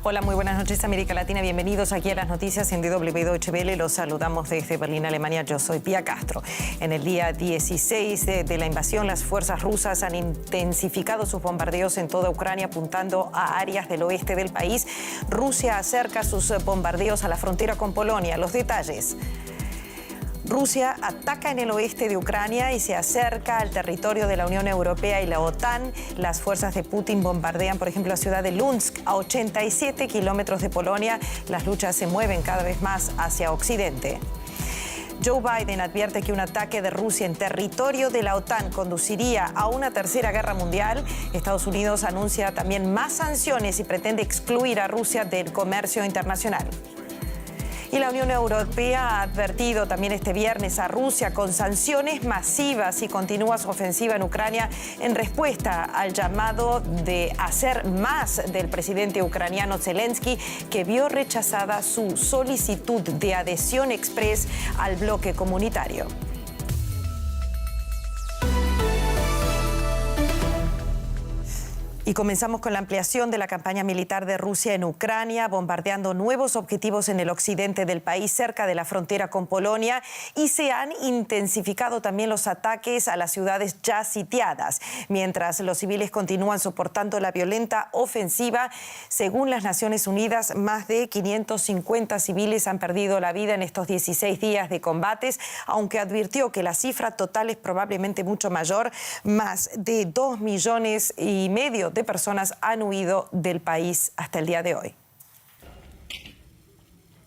Hola, muy buenas noches, América Latina. Bienvenidos aquí a las noticias en DW Deutsche Welle. Los saludamos desde Berlín, Alemania. Yo soy Pía Castro. En el día 16 de la invasión, las fuerzas rusas han intensificado sus bombardeos en toda Ucrania, apuntando a áreas del oeste del país. Rusia acerca sus bombardeos a la frontera con Polonia. Los detalles. Rusia ataca en el oeste de Ucrania y se acerca al territorio de la Unión Europea y la OTAN. Las fuerzas de Putin bombardean, por ejemplo, la ciudad de Lunsk, a 87 kilómetros de Polonia. Las luchas se mueven cada vez más hacia Occidente. Joe Biden advierte que un ataque de Rusia en territorio de la OTAN conduciría a una tercera guerra mundial. Estados Unidos anuncia también más sanciones y pretende excluir a Rusia del comercio internacional. Y la Unión Europea ha advertido también este viernes a Rusia con sanciones masivas si continúa su ofensiva en Ucrania en respuesta al llamado de hacer más del presidente ucraniano Zelensky, que vio rechazada su solicitud de adhesión express al bloque comunitario. Y comenzamos con la ampliación de la campaña militar de Rusia en Ucrania, bombardeando nuevos objetivos en el occidente del país, cerca de la frontera con Polonia, y se han intensificado también los ataques a las ciudades ya sitiadas, mientras los civiles continúan soportando la violenta ofensiva. Según las Naciones Unidas, más de 550 civiles han perdido la vida en estos 16 días de combates, aunque advirtió que la cifra total es probablemente mucho mayor. Más de 2,5 millones de personas han huido del país hasta el día de hoy.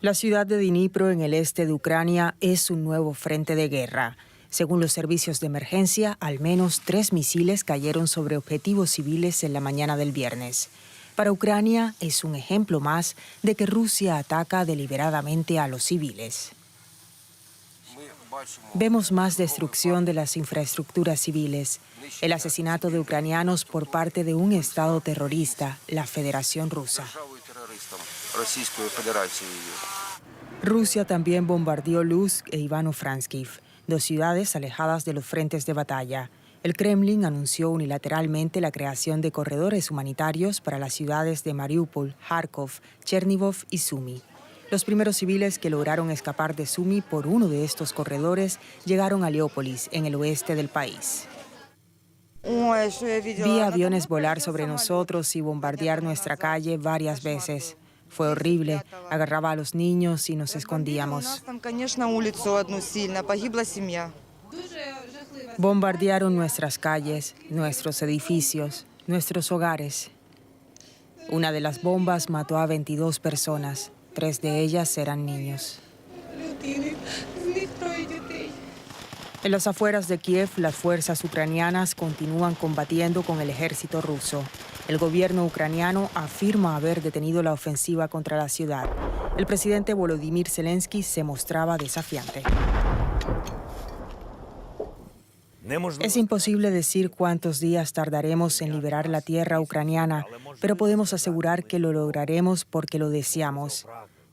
La ciudad de Dnipro, en el este de Ucrania, es un nuevo frente de guerra. Según los servicios de emergencia, al menos 3 misiles cayeron sobre objetivos civiles en la mañana del viernes. Para Ucrania es un ejemplo más de que Rusia ataca deliberadamente a los civiles. Vemos más destrucción de las infraestructuras civiles, el asesinato de ucranianos por parte de un Estado terrorista, la Federación Rusa. Rusia también bombardeó Lutsk e Ivano-Frankivsk, 2 ciudades alejadas de los frentes de batalla. El Kremlin anunció unilateralmente la creación de corredores humanitarios para las ciudades de Mariupol, Kharkov, Chernigov y Sumy. Los primeros civiles que lograron escapar de Sumy por uno de estos corredores llegaron a Leópolis, en el oeste del país. Vi aviones volar sobre nosotros y bombardear nuestra calle varias veces. Fue horrible. Agarraba a los niños y nos escondíamos. Bombardearon nuestras calles, nuestros edificios, nuestros hogares. Una de las bombas mató a 22 personas. 3 de ellas eran niños. En las afueras de Kiev, las fuerzas ucranianas continúan combatiendo con el ejército ruso. El gobierno ucraniano afirma haber detenido la ofensiva contra la ciudad. El presidente Volodymyr Zelensky se mostraba desafiante. Es imposible decir cuántos días tardaremos en liberar la tierra ucraniana, pero podemos asegurar que lo lograremos porque lo deseamos.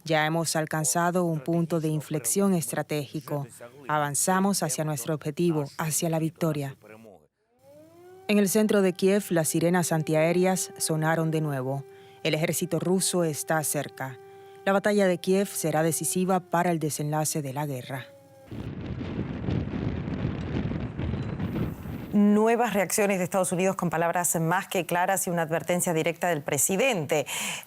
Ya hemos alcanzado un punto de inflexión estratégico. Avanzamos hacia nuestro objetivo, hacia la victoria. En el centro de Kiev, las sirenas antiaéreas sonaron de nuevo. El ejército ruso está cerca. La batalla de Kiev será decisiva para el desenlace de la guerra. Nuevas reacciones de Estados Unidos con palabras más que claras y una advertencia directa del presidente.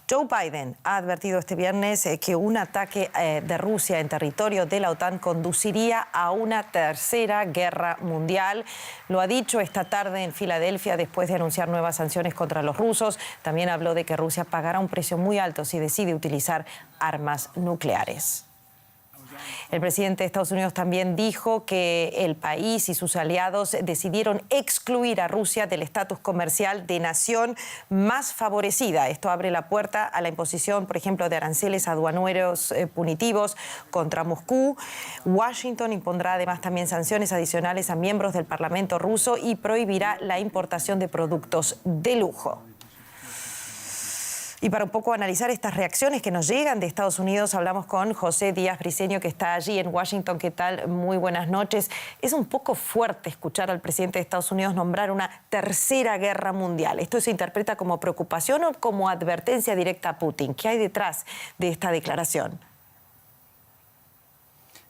Joe Biden ha advertido este viernes que un ataque de Rusia en territorio de la OTAN conduciría a una tercera guerra mundial. Lo ha dicho esta tarde en Filadelfia después de anunciar nuevas sanciones contra los rusos. También habló de que Rusia pagará un precio muy alto si decide utilizar armas nucleares. El presidente de Estados Unidos también dijo que el país y sus aliados decidieron excluir a Rusia del estatus comercial de nación más favorecida. Esto abre la puerta a la imposición, por ejemplo, de aranceles aduaneros punitivos contra Moscú. Washington impondrá además también sanciones adicionales a miembros del Parlamento ruso y prohibirá la importación de productos de lujo. Y para un poco analizar estas reacciones que nos llegan de Estados Unidos, hablamos con José Díaz Briceño, que está allí en Washington. ¿Qué tal? Muy buenas noches. Es un poco fuerte escuchar al presidente de Estados Unidos nombrar una tercera guerra mundial. ¿Esto se interpreta como preocupación o como advertencia directa a Putin? ¿Qué hay detrás de esta declaración?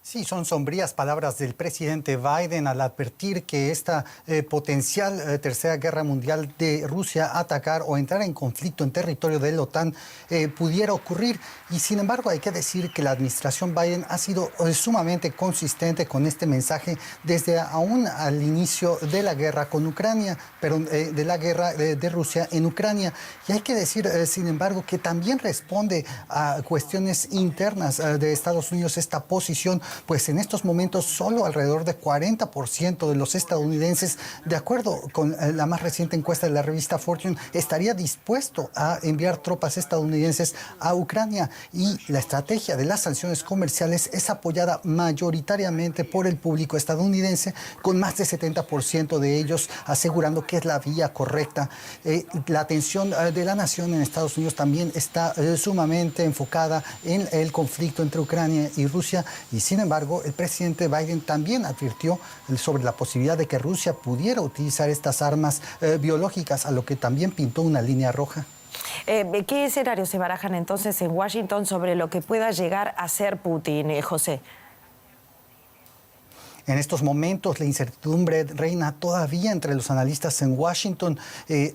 Sí, son sombrías palabras del presidente Biden al advertir que esta potencial tercera guerra mundial de Rusia atacar o entrar en conflicto en territorio de la OTAN pudiera ocurrir. Y sin embargo hay que decir que la administración Biden ha sido sumamente consistente con este mensaje desde aún al inicio de la guerra con Ucrania, pero de la guerra de Rusia en Ucrania. Y hay que decir, sin embargo, que también responde a cuestiones internas de Estados Unidos esta posición. Pues en estos momentos solo alrededor de 40% de los estadounidenses, de acuerdo con la más reciente encuesta de la revista Fortune, estaría dispuesto a enviar tropas estadounidenses a Ucrania. Y la estrategia de las sanciones comerciales es apoyada mayoritariamente por el público estadounidense, con más de 70% de ellos asegurando que es la vía correcta. La atención de la nación en Estados Unidos también está sumamente enfocada en el conflicto entre Ucrania y Rusia, y sin embargo el presidente Biden también advirtió sobre la posibilidad de que Rusia pudiera utilizar estas armas biológicas, a lo que también pintó una línea roja. ¿Qué escenarios se barajan entonces en Washington sobre lo que pueda llegar a ser Putin, José? En estos momentos la incertidumbre reina todavía entre los analistas en Washington.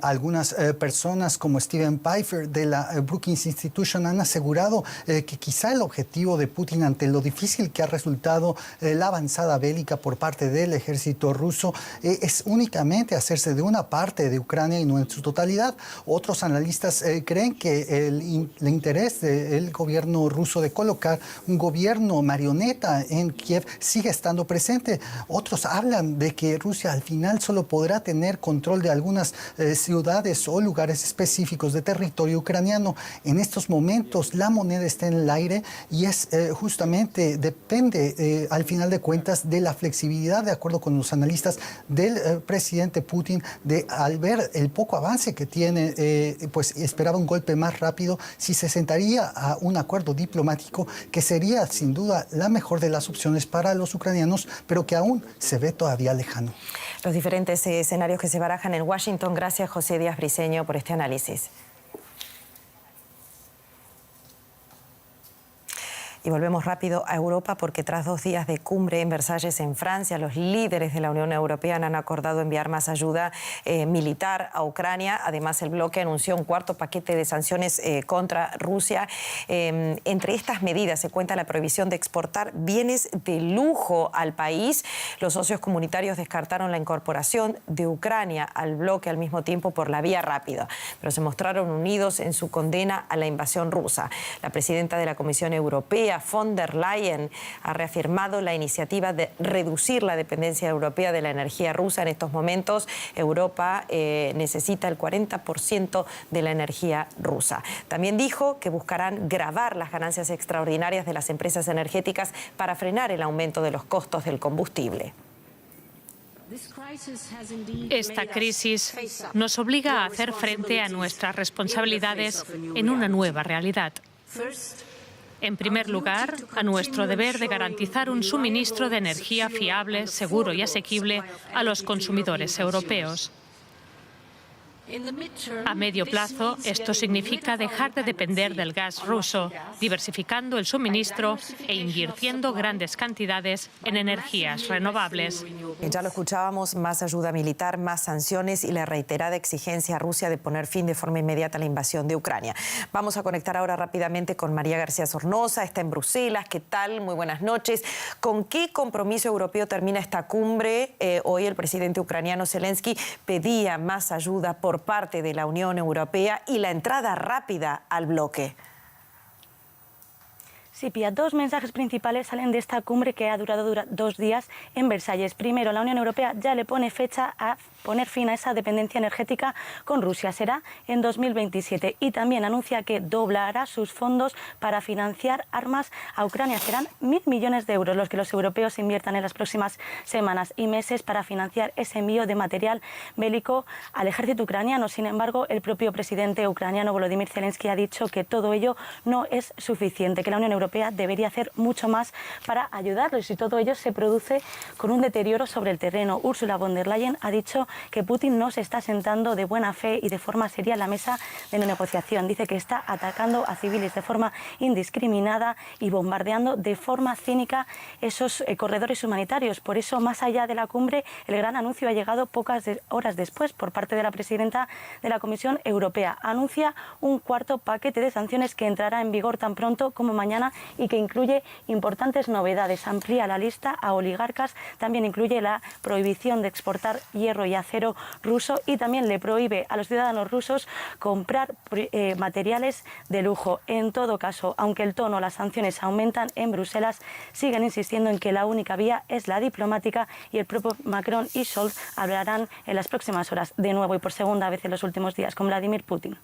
Algunas personas como Stephen Pfeiffer de la Brookings Institution han asegurado que quizá el objetivo de Putin, ante lo difícil que ha resultado la avanzada bélica por parte del ejército ruso, es únicamente hacerse de una parte de Ucrania y no en su totalidad. Otros analistas creen que el interés del gobierno ruso de colocar un gobierno marioneta en Kiev sigue estando presente. Otros hablan de que Rusia al final solo podrá tener control de algunas ciudades o lugares específicos de territorio ucraniano. En estos momentos la moneda está en el aire y es justamente, depende al final de cuentas de la flexibilidad, de acuerdo con los analistas, del presidente Putin, al ver el poco avance que tiene, pues esperaba un golpe más rápido, si se sentaría a un acuerdo diplomático, que sería sin duda la mejor de las opciones para los ucranianos, pero que aún se ve todavía lejano. Los diferentes escenarios que se barajan en Washington. Gracias, José Díaz Briceño, por este análisis. Y volvemos rápido a Europa, porque tras 2 días de cumbre en Versalles, en Francia, los líderes de la Unión Europea han acordado enviar más ayuda militar a Ucrania. Además, el bloque anunció un 4º paquete de sanciones contra Rusia. Entre estas medidas se cuenta la prohibición de exportar bienes de lujo al país. Los socios comunitarios descartaron la incorporación de Ucrania al bloque al mismo tiempo por la vía rápida, pero se mostraron unidos en su condena a la invasión rusa. La presidenta de la Comisión Europea, von der Leyen, ha reafirmado la iniciativa de reducir la dependencia europea de la energía rusa. En estos momentos, Europa necesita el 40% de la energía rusa. También dijo que buscarán gravar las ganancias extraordinarias de las empresas energéticas para frenar el aumento de los costos del combustible. Esta crisis nos obliga a hacer frente a nuestras responsabilidades en una nueva realidad. En primer lugar, a nuestro deber de garantizar un suministro de energía fiable, seguro y asequible a los consumidores europeos. A medio plazo, esto significa dejar de depender del gas ruso, diversificando el suministro e invirtiendo grandes cantidades en energías renovables. Ya lo escuchábamos, más ayuda militar, más sanciones y la reiterada exigencia a Rusia de poner fin de forma inmediata a la invasión de Ucrania. Vamos a conectar ahora rápidamente con María García Sornosa, está en Bruselas. ¿Qué tal? Muy buenas noches. ¿Con qué compromiso europeo termina esta cumbre? Hoy el presidente ucraniano Zelensky pedía más ayuda por parte de la Unión Europea y la entrada rápida al bloque. Sí, Pía, dos mensajes principales salen de esta cumbre que ha durado 2 días en Versalles. Primero, la Unión Europea ya le pone fecha a poner fin a esa dependencia energética con Rusia. Será en 2027. Y también anuncia que doblará sus fondos para financiar armas a Ucrania. Serán 1.000 millones de euros los que los europeos inviertan en las próximas semanas y meses para financiar ese envío de material bélico al ejército ucraniano. Sin embargo, el propio presidente ucraniano Volodymyr Zelensky ha dicho que todo ello no es suficiente, que la Unión Europea debería hacer mucho más para ayudarlos y todo ello se produce con un deterioro sobre el terreno. Ursula von der Leyen ha dicho que Putin no se está sentando de buena fe y de forma seria a la mesa de negociación. Dice que está atacando a civiles de forma indiscriminada y bombardeando de forma cínica esos corredores humanitarios. Por eso, más allá de la cumbre, el gran anuncio ha llegado pocas horas después por parte de la presidenta de la Comisión Europea. Anuncia un cuarto paquete de sanciones que entrará en vigor tan pronto como mañana y que incluye importantes novedades. Amplía la lista a oligarcas, también incluye la prohibición de exportar hierro y acero ruso y también le prohíbe a los ciudadanos rusos comprar materiales de lujo. En todo caso, aunque el tono, las sanciones aumentan, en Bruselas siguen insistiendo en que la única vía es la diplomática y el propio Macron y Scholz hablarán en las próximas horas de nuevo y por segunda vez en los últimos días con Vladimir Putin.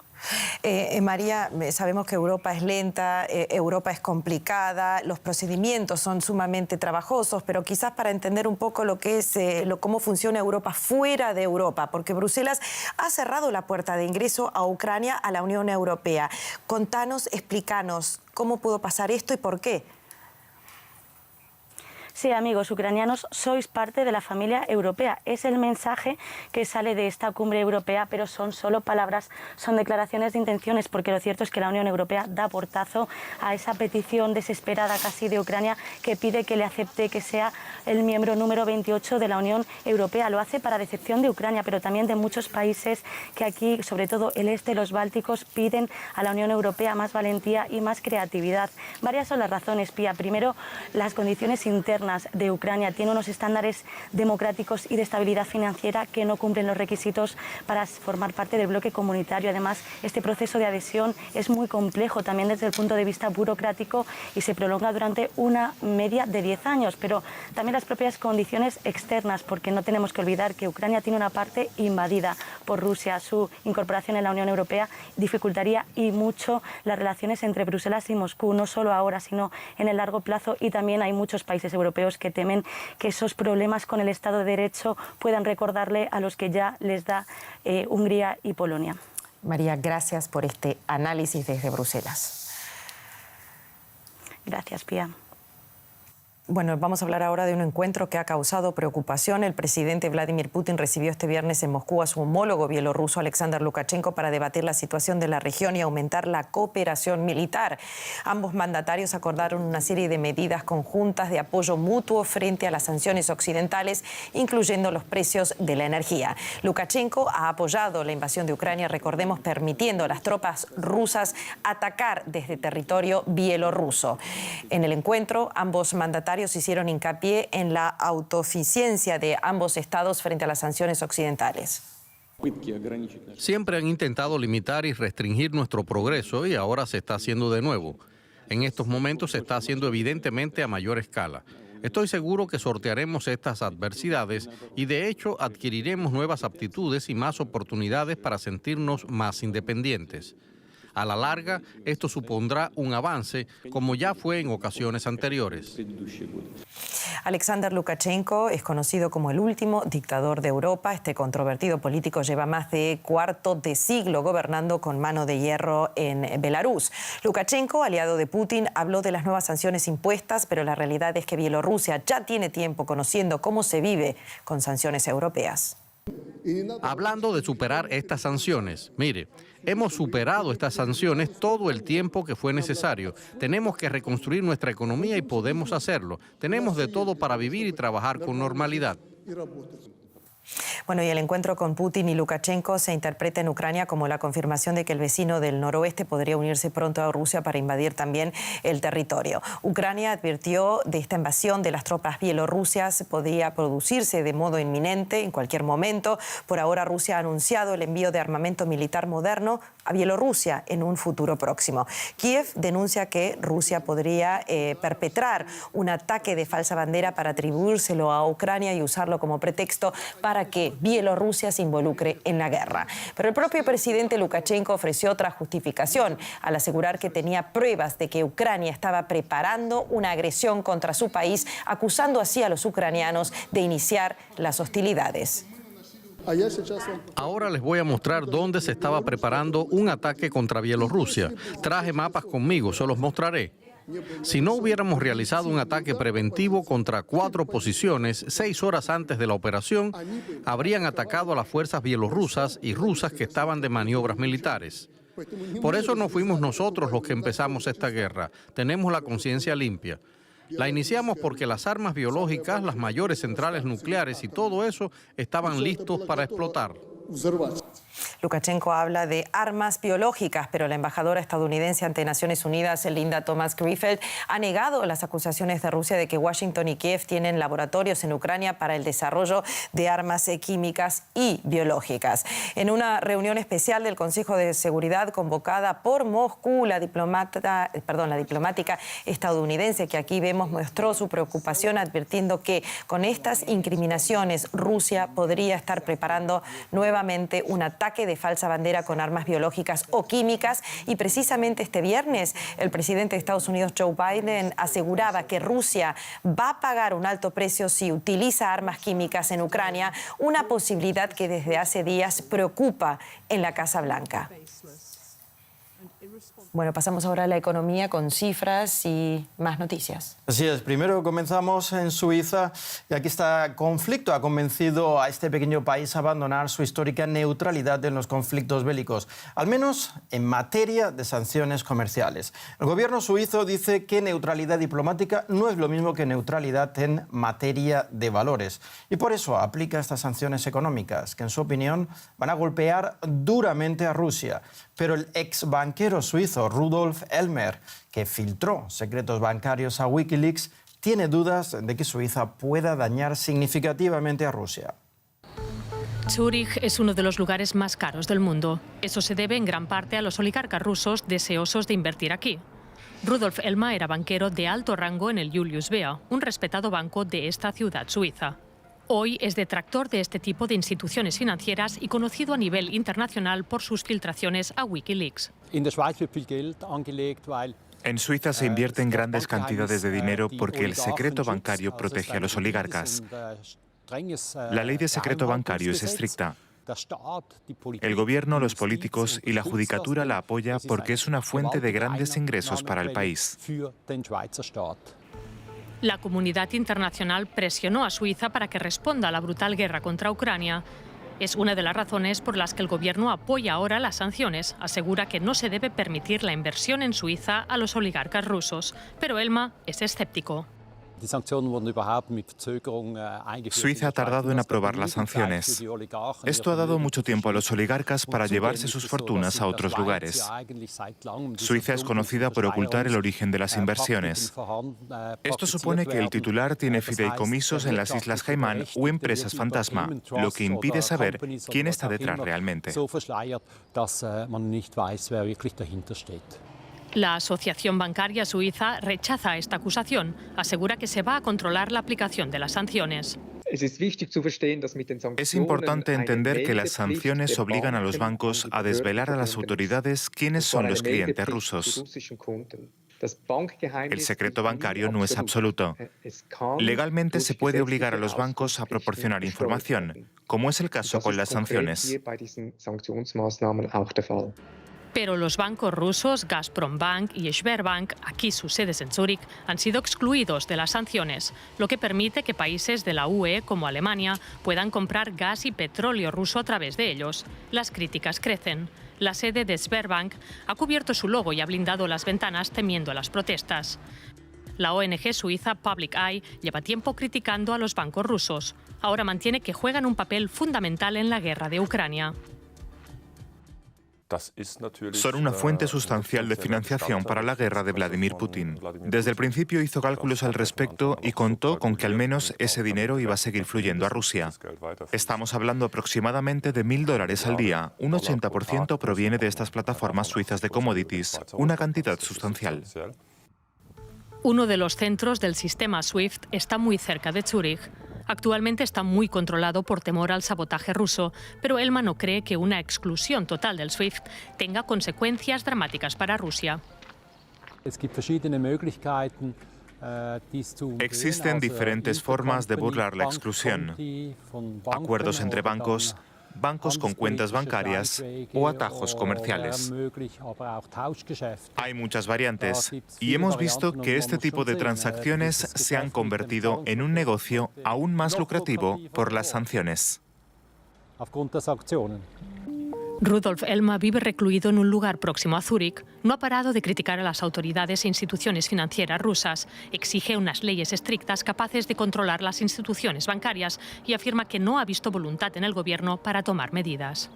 María, sabemos que Europa es lenta, Europa es complicada, los procedimientos son sumamente trabajosos, pero quizás para entender un poco lo que es, cómo funciona Europa fuera de Europa, porque Bruselas ha cerrado la puerta de ingreso a Ucrania a la Unión Europea. Contanos, explícanos cómo pudo pasar esto y por qué. Sí, amigos ucranianos, sois parte de la familia europea. Es el mensaje que sale de esta cumbre europea, pero son solo palabras, son declaraciones de intenciones, porque lo cierto es que la Unión Europea da portazo a esa petición desesperada casi de Ucrania que pide que le acepte que sea el miembro número 28 de la Unión Europea. Lo hace para decepción de Ucrania, pero también de muchos países que aquí, sobre todo el este, los bálticos, piden a la Unión Europea más valentía y más creatividad. Varias son las razones, Pía. Primero, las condiciones internas de Ucrania. Tiene unos estándares democráticos y de estabilidad financiera que no cumplen los requisitos para formar parte del bloque comunitario. Además, este proceso de adhesión es muy complejo también desde el punto de vista burocrático y se prolonga durante una media de 10 años. Pero también las propias condiciones externas, porque no tenemos que olvidar que Ucrania tiene una parte invadida por Rusia. Su incorporación en la Unión Europea dificultaría y mucho las relaciones entre Bruselas y Moscú, no solo ahora, sino en el largo plazo. Y también hay muchos países europeos que temen que esos problemas con el Estado de Derecho puedan recordarle a los que ya les da Hungría y Polonia. María, gracias por este análisis desde Bruselas. Gracias, Pía. Bueno, vamos a hablar ahora de un encuentro que ha causado preocupación. El presidente Vladimir Putin recibió este viernes en Moscú a su homólogo bielorruso Alexander Lukashenko para debatir la situación de la región y aumentar la cooperación militar. Ambos mandatarios acordaron una serie de medidas conjuntas de apoyo mutuo frente a las sanciones occidentales, incluyendo los precios de la energía. Lukashenko ha apoyado la invasión de Ucrania, recordemos, permitiendo a las tropas rusas atacar desde territorio bielorruso. En el encuentro, ambos mandatarios hicieron hincapié en la autosuficiencia de ambos estados frente a las sanciones occidentales. Siempre han intentado limitar y restringir nuestro progreso y ahora se está haciendo de nuevo. En estos momentos se está haciendo evidentemente a mayor escala. Estoy seguro que sortearemos estas adversidades y de hecho adquiriremos nuevas aptitudes y más oportunidades para sentirnos más independientes. A la larga, esto supondrá un avance, como ya fue en ocasiones anteriores. Alexander Lukashenko es conocido como el último dictador de Europa. Este controvertido político lleva más de cuarto de siglo gobernando con mano de hierro en Belarus. Lukashenko, aliado de Putin, habló de las nuevas sanciones impuestas, pero la realidad es que Bielorrusia ya tiene tiempo conociendo cómo se vive con sanciones europeas. Hablando de superar estas sanciones, mire, hemos superado estas sanciones todo el tiempo que fue necesario. Tenemos que reconstruir nuestra economía y podemos hacerlo. Tenemos de todo para vivir y trabajar con normalidad. Bueno, y el encuentro con Putin y Lukashenko se interpreta en Ucrania como la confirmación de que el vecino del noroeste podría unirse pronto a Rusia para invadir también el territorio. Ucrania advirtió de esta invasión de las tropas bielorrusias podría producirse de modo inminente en cualquier momento. Por ahora, Rusia ha anunciado el envío de armamento militar moderno a Bielorrusia en un futuro próximo. Kiev denuncia que Rusia podría perpetrar un ataque de falsa bandera para atribuírselo a Ucrania y usarlo como pretexto para que Bielorrusia se involucre en la guerra. Pero el propio presidente Lukashenko ofreció otra justificación al asegurar que tenía pruebas de que Ucrania estaba preparando una agresión contra su país, acusando así a los ucranianos de iniciar las hostilidades. Ahora les voy a mostrar dónde se estaba preparando un ataque contra Bielorrusia. Traje mapas conmigo, se los mostraré. Si no hubiéramos realizado un ataque preventivo contra 4 posiciones 6 horas antes de la operación, habrían atacado a las fuerzas bielorrusas y rusas que estaban de maniobras militares. Por eso no fuimos nosotros los que empezamos esta guerra. Tenemos la conciencia limpia. La iniciamos porque las armas biológicas, las mayores centrales nucleares y todo eso estaban listos para explotar. Lukashenko habla de armas biológicas, pero la embajadora estadounidense ante Naciones Unidas, Linda Thomas-Greenfield, ha negado las acusaciones de Rusia de que Washington y Kiev tienen laboratorios en Ucrania para el desarrollo de armas químicas y biológicas. En una reunión especial del Consejo de Seguridad convocada por Moscú, la diplomática estadounidense que aquí vemos mostró su preocupación advirtiendo que con estas incriminaciones Rusia podría estar preparando nuevamente un ataque de falsa bandera con armas biológicas o químicas, y precisamente este viernes el presidente de Estados Unidos, Joe Biden, aseguraba que Rusia va a pagar un alto precio si utiliza armas químicas en Ucrania, una posibilidad que desde hace días preocupa en la Casa Blanca. Bueno, pasamos ahora a la economía con cifras y más noticias. Así es, primero comenzamos en Suiza y aquí este conflicto ha convencido a este pequeño país a abandonar su histórica neutralidad en los conflictos bélicos, al menos en materia de sanciones comerciales. El gobierno suizo dice que neutralidad diplomática no es lo mismo que neutralidad en materia de valores y por eso aplica estas sanciones económicas que en su opinión van a golpear duramente a Rusia. Pero el ex banquero suizo Rudolf Elmer, que filtró secretos bancarios a Wikileaks, tiene dudas de que Suiza pueda dañar significativamente a Rusia. Zúrich es uno de los lugares más caros del mundo. Eso se debe en gran parte a los oligarcas rusos deseosos de invertir aquí. Rudolf Elmer era banquero de alto rango en el Julius Baer, un respetado banco de esta ciudad suiza. Hoy es detractor de este tipo de instituciones financieras y conocido a nivel internacional por sus filtraciones a Wikileaks. En Suiza se invierten grandes cantidades de dinero porque el secreto bancario protege a los oligarcas. La ley de secreto bancario es estricta. El gobierno, los políticos y la judicatura la apoya porque es una fuente de grandes ingresos para el país. La comunidad internacional presionó a Suiza para que responda a la brutal guerra contra Ucrania. Es una de las razones por las que el gobierno apoya ahora las sanciones. Asegura que no se debe permitir la inversión en Suiza a los oligarcas rusos. Pero Elmer es escéptico. Suiza ha tardado en aprobar las sanciones. Esto ha dado mucho tiempo a los oligarcas para llevarse sus fortunas a otros lugares. Suiza es conocida por ocultar el origen de las inversiones. Esto supone que el titular tiene fideicomisos en las Islas Caimán o empresas fantasma, lo que impide saber quién está detrás realmente. La Asociación Bancaria Suiza rechaza esta acusación. Asegura que se va a controlar la aplicación de las sanciones. Es importante entender que las sanciones obligan a los bancos a desvelar a las autoridades quiénes son los clientes rusos. El secreto bancario no es absoluto. Legalmente se puede obligar a los bancos a proporcionar información, como es el caso con las sanciones. Pero los bancos rusos Gazprombank y Sberbank, aquí sus sedes en Zúrich, han sido excluidos de las sanciones, lo que permite que países de la UE, como Alemania, puedan comprar gas y petróleo ruso a través de ellos. Las críticas crecen. La sede de Sberbank ha cubierto su logo y ha blindado las ventanas temiendo las protestas. La ONG suiza Public Eye lleva tiempo criticando a los bancos rusos. Ahora mantiene que juegan un papel fundamental en la guerra de Ucrania. Son una fuente sustancial de financiación para la guerra de Vladimir Putin. Desde el principio hizo cálculos al respecto y contó con que al menos ese dinero iba a seguir fluyendo a Rusia. Estamos hablando aproximadamente de $1.000 al día. Un 80% proviene de estas plataformas suizas de commodities, una cantidad sustancial. Uno de los centros del sistema SWIFT está muy cerca de Zúrich. Actualmente está muy controlado por temor al sabotaje ruso, pero Elma no cree que una exclusión total del SWIFT tenga consecuencias dramáticas para Rusia. Existen diferentes formas de burlar la exclusión. Acuerdos entre bancos, bancos con cuentas bancarias o atajos comerciales. Hay muchas variantes y hemos visto que este tipo de transacciones se han convertido en un negocio aún más lucrativo por las sanciones. Rudolf Elma vive recluido en un lugar próximo a Zúrich. No ha parado de criticar a las autoridades e instituciones financieras rusas. Exige unas leyes estrictas capaces de controlar las instituciones bancarias y afirma que no ha visto voluntad en el gobierno para tomar medidas.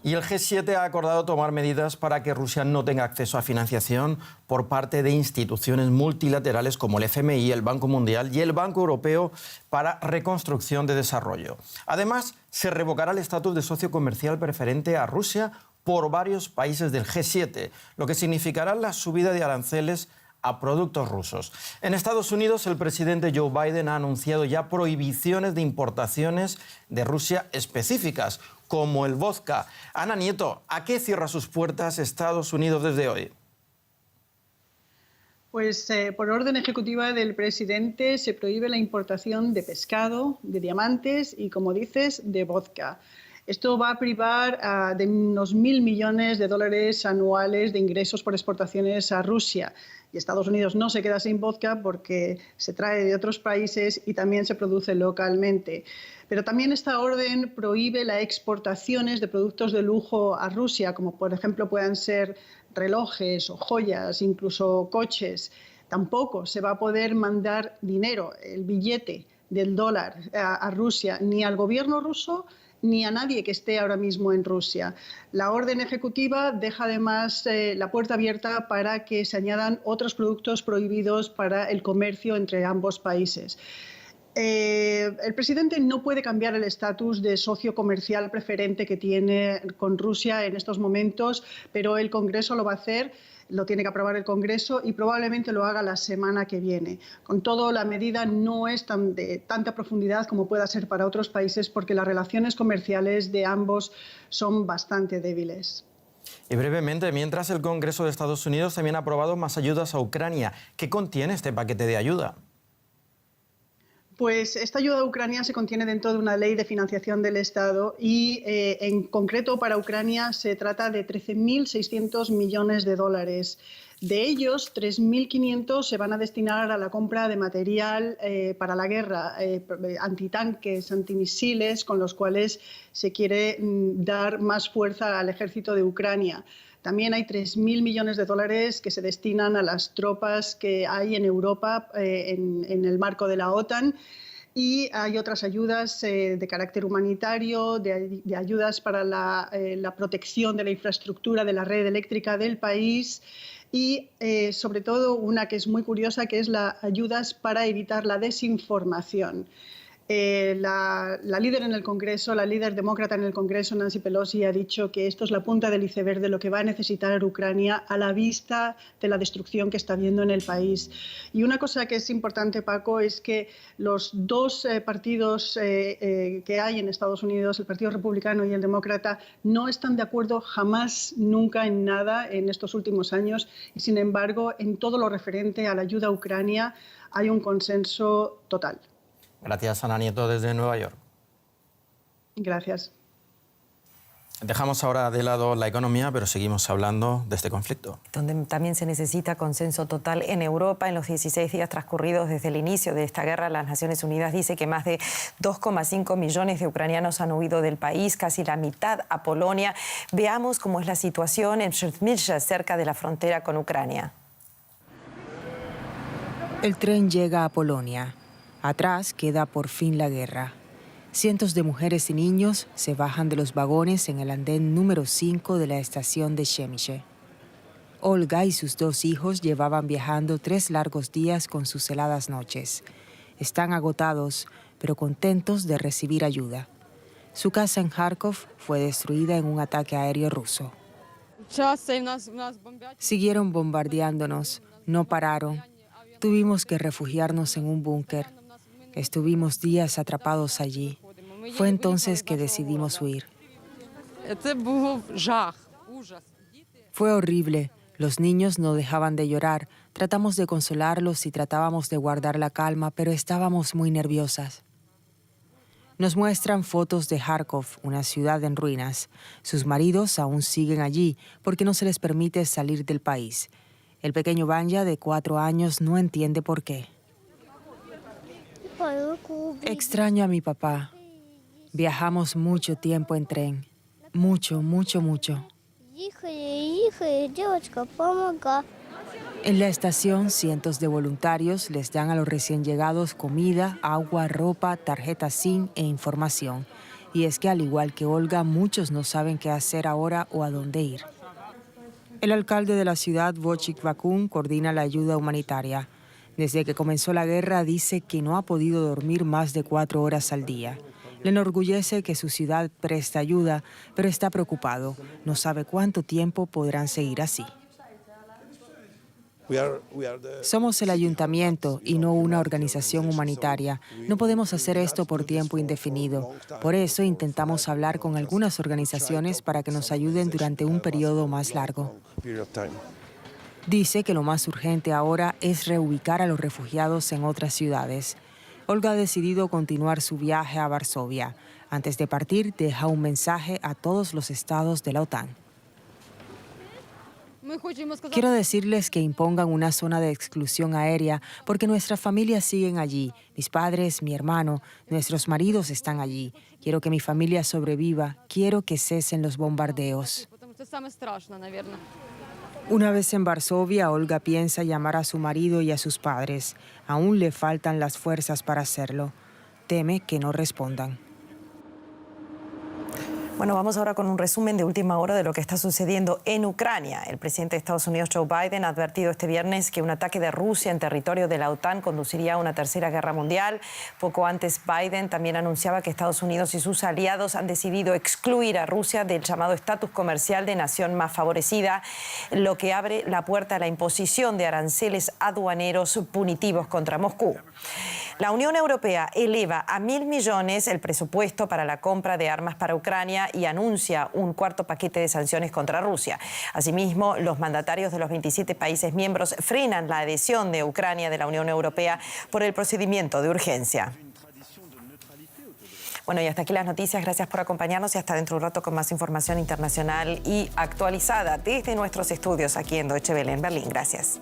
Y el G7 ha acordado tomar medidas para que Rusia no tenga acceso a financiación por parte de instituciones multilaterales como el FMI, el Banco Mundial y el Banco Europeo para Reconstrucción de Desarrollo. Además, se revocará el estatus de socio comercial preferente a Rusia por varios países del G7, lo que significará la subida de aranceles a productos rusos. En Estados Unidos, el presidente Joe Biden ha anunciado ya prohibiciones de importaciones de Rusia específicas, como el vodka. Ana Nieto, ¿a qué cierra sus puertas Estados Unidos desde hoy? Pues por orden ejecutiva del presidente se prohíbe la importación de pescado, de diamantes y, como dices, de vodka. Esto va a privar de unos 1.000 millones de dólares anuales de ingresos por exportaciones a Rusia. Y Estados Unidos no se queda sin vodka porque se trae de otros países y también se produce localmente. Pero también esta orden prohíbe las exportaciones de productos de lujo a Rusia, como por ejemplo puedan ser relojes o joyas, incluso coches. Tampoco se va a poder mandar dinero, el billete del dólar a Rusia, ni al gobierno ruso ni a nadie que esté ahora mismo en Rusia. La orden ejecutiva deja además la puerta abierta para que se añadan otros productos prohibidos para el comercio entre ambos países. El presidente no puede cambiar el estatus de socio comercial preferente que tiene con Rusia en estos momentos, pero el Congreso lo va a hacer. Lo tiene que aprobar el Congreso y probablemente lo haga la semana que viene. Con todo, la medida no es de tanta profundidad como pueda ser para otros países porque las relaciones comerciales de ambos son bastante débiles. Y brevemente, mientras el Congreso de Estados Unidos también ha aprobado más ayudas a Ucrania. ¿Qué contiene este paquete de ayuda? Pues esta ayuda a Ucrania se contiene dentro de una ley de financiación del Estado y en concreto para Ucrania se trata de 13.600 millones de dólares. De ellos, 3.500 se van a destinar a la compra de material para la guerra, antitanques, antimisiles, con los cuales se quiere dar más fuerza al ejército de Ucrania. También hay 3.000 millones de dólares que se destinan a las tropas que hay en Europa en el marco de la OTAN. Y hay otras ayudas de carácter humanitario, de ayudas para la protección de la infraestructura de la red eléctrica del país y, sobre todo, una que es muy curiosa, que es las ayudas para evitar la desinformación. La líder en el Congreso, la líder demócrata en el Congreso, Nancy Pelosi, ha dicho que esto es la punta del iceberg de lo que va a necesitar Ucrania a la vista de la destrucción que está viendo en el país. Y una cosa que es importante, Paco, es que los dos partidos que hay en Estados Unidos, el Partido Republicano y el Demócrata, no están de acuerdo jamás, nunca en nada en estos últimos años. Y, sin embargo, en todo lo referente a la ayuda a Ucrania hay un consenso total. Gracias, Ana Nieto, desde Nueva York. Gracias. Dejamos ahora de lado la economía, pero seguimos hablando de este conflicto. Donde también se necesita consenso total en Europa. En los 16 días transcurridos desde el inicio de esta guerra, las Naciones Unidas dice que más de 2,5 millones de ucranianos han huido del país, casi la mitad a Polonia. Veamos cómo es la situación en Przemyśl, cerca de la frontera con Ucrania. El tren llega a Polonia. Atrás queda por fin la guerra. Cientos de mujeres y niños se bajan de los vagones en el andén número 5 de la estación de Przemyśl. Olga y sus 2 hijos llevaban viajando 3 largos días con sus heladas noches. Están agotados, pero contentos de recibir ayuda. Su casa en Kharkov fue destruida en un ataque aéreo ruso. Siguieron bombardeándonos, no pararon. Tuvimos que refugiarnos en un búnker. Estuvimos días atrapados allí. Fue entonces que decidimos huir. Fue horrible. Los niños no dejaban de llorar. Tratamos de consolarlos y tratábamos de guardar la calma, pero estábamos muy nerviosas. Nos muestran fotos de Kharkov, una ciudad en ruinas. Sus maridos aún siguen allí porque no se les permite salir del país. El pequeño Vanya, de 4 años, no entiende por qué. Extraño a mi papá. Viajamos mucho tiempo en tren. Mucho, mucho, mucho. En la estación, cientos de voluntarios les dan a los recién llegados comida, agua, ropa, tarjetas SIM e información. Y es que, al igual que Olga, muchos no saben qué hacer ahora o a dónde ir. El alcalde de la ciudad, Wojciech Bakun, coordina la ayuda humanitaria. Desde que comenzó la guerra, dice que no ha podido dormir más de 4 horas al día. Le enorgullece que su ciudad presta ayuda, pero está preocupado. No sabe cuánto tiempo podrán seguir así. Somos el ayuntamiento y no una organización humanitaria. No podemos hacer esto por tiempo indefinido. Por eso intentamos hablar con algunas organizaciones para que nos ayuden durante un periodo más largo. Dice que lo más urgente ahora es reubicar a los refugiados en otras ciudades. Olga ha decidido continuar su viaje a Varsovia. Antes de partir, deja un mensaje a todos los estados de la OTAN. Quiero decirles que impongan una zona de exclusión aérea porque nuestras familias siguen allí. Mis padres, mi hermano, nuestros maridos están allí. Quiero que mi familia sobreviva. Quiero que cesen los bombardeos. Una vez en Varsovia, Olga piensa llamar a su marido y a sus padres. Aún le faltan las fuerzas para hacerlo. Teme que no respondan. Bueno, vamos ahora con un resumen de última hora de lo que está sucediendo en Ucrania. El presidente de Estados Unidos, Joe Biden, ha advertido este viernes que un ataque de Rusia en territorio de la OTAN conduciría a una tercera guerra mundial. Poco antes, Biden también anunciaba que Estados Unidos y sus aliados han decidido excluir a Rusia del llamado estatus comercial de nación más favorecida, lo que abre la puerta a la imposición de aranceles aduaneros punitivos contra Moscú. La Unión Europea eleva a 1.000 millones el presupuesto para la compra de armas para Ucrania y anuncia un 4º paquete de sanciones contra Rusia. Asimismo, los mandatarios de los 27 países miembros frenan la adhesión de Ucrania de la Unión Europea por el procedimiento de urgencia. Bueno, y hasta aquí las noticias. Gracias por acompañarnos y hasta dentro de un rato con más información internacional y actualizada desde nuestros estudios aquí en Deutsche Welle en Berlín. Gracias.